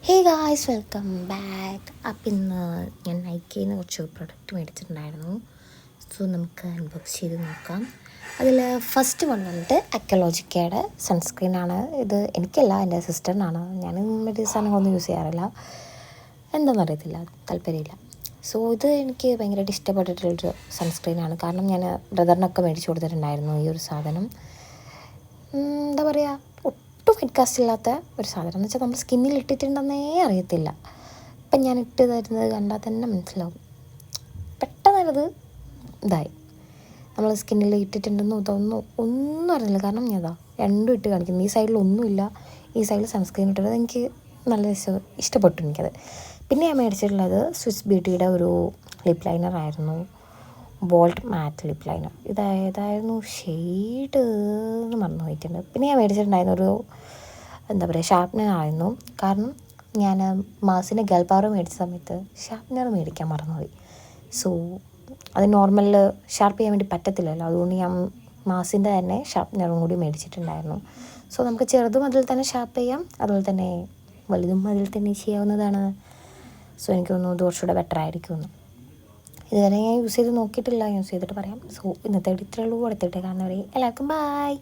Hey guys, welcome back. അപ്പം ഇന്ന് ഞാൻ നൈക്കയിൽ നിന്ന് കുറച്ച് പ്രൊഡക്റ്റ് മേടിച്ചിട്ടുണ്ടായിരുന്നു. സോ നമുക്ക് അൺബോക്സ് ചെയ്ത് നോക്കാം. അതിൽ ഫസ്റ്റ് വൺ വന്നിട്ട് അക്കലോജിക്കയുടെ സൺസ്ക്രീനാണ്. ഇത് എനിക്കല്ല, എൻ്റെ സിസ്റ്ററിനാണ്. ഞാൻ മറ്റേ സാധനങ്ങളൊന്നും യൂസ് ചെയ്യാറില്ല, എന്താണെന്നറിയത്തില്ല, താല്പര്യമില്ല. സോ ഇത് എനിക്ക് ഭയങ്കരമായിട്ട് ഇഷ്ടപ്പെട്ടിട്ടുള്ളൊരു സൺസ്ക്രീനാണ്. കാരണം ഞാൻ ബ്രദറിനൊക്കെ മേടിച്ച് കൊടുത്തിട്ടുണ്ടായിരുന്നു ഈ ഒരു സാധനം. എന്താ പറയുക, ഒട്ടും ഫിറ്റ് കാസ്റ്റ് ഇല്ലാത്ത ഒരു സാധനം എന്ന് വെച്ചാൽ നമ്മൾ സ്കിന്നിൽ ഇട്ടിട്ടുണ്ടെന്നേ അറിയത്തില്ല. ഇപ്പം ഞാൻ ഇട്ട് തരുന്നത് കണ്ടാൽ തന്നെ മനസ്സിലാവും. പെട്ടെന്നത് ഇതായി നമ്മൾ സ്കിന്നിൽ ഇട്ടിട്ടുണ്ടെന്ന് ഇതൊന്നും ഒന്നും അറിയില്ല. കാരണം ഞാൻ രണ്ടും ഇട്ട് കാണിക്കുന്നു. ഈ സൈഡിൽ ഒന്നുമില്ല, ഈ സൈഡിൽ സൺസ്ക്രീൻ ഇട്ടത് എനിക്ക് നല്ല ഇഷ്ടപ്പെട്ടു എനിക്കത്. പിന്നെ ഞാൻ മേടിച്ചിട്ടുള്ളത് സ്വിസ് ബ്യൂട്ടിയുടെ ഒരു ലിപ് ലൈനർ ആയിരുന്നു, വോൾട്ട് മാറ്റ് ലിപ് ലൈനർ. ഏതായിരുന്നു ഷെയ്ഡ് എന്ന് മറന്നു പോയിട്ടുണ്ട്. പിന്നെ ഞാൻ മേടിച്ചിട്ടുണ്ടായിരുന്ന ഒരു എന്താ പറയുക ഷാർപ്പ്നർ ആയിരുന്നു. കാരണം ഞാൻ മാസിൻ്റെ ഗേൾ പവർ മേടിച്ച സമയത്ത് ഷാർപ്പ്നർ മേടിക്കാൻ മറന്നുപോയി. സോ അത് നോർമൽ ഷാർപ്പ് ചെയ്യാൻ വേണ്ടി പറ്റത്തില്ലല്ലോ, അതുകൊണ്ട് ഞാൻ മാസിൻ്റെ തന്നെ ഷാർപ്പ്നറും കൂടി മേടിച്ചിട്ടുണ്ടായിരുന്നു. സോ നമുക്ക് ചെറുതും അതിൽ തന്നെ ഷാർപ്പ് ചെയ്യാം, അതുപോലെ തന്നെ വലുതും അതിൽ തന്നെ ചെയ്യാവുന്നതാണ്. സോ എനിക്ക് തോന്നുന്നു ഇത് കുറച്ചുകൂടെ ബെറ്റർ ആയിരിക്കുമെന്ന്. ഇതുവരെ ഞാൻ യൂസ് ചെയ്ത് നോക്കിയിട്ടില്ല, യൂസ് ചെയ്തിട്ട് പറയാം. സോ ഇന്നത്തെ ഇത്രയുള്ളൂ. അടുത്തിട്ട് കാണുന്നവരെ എല്ലാവർക്കും ബൈ.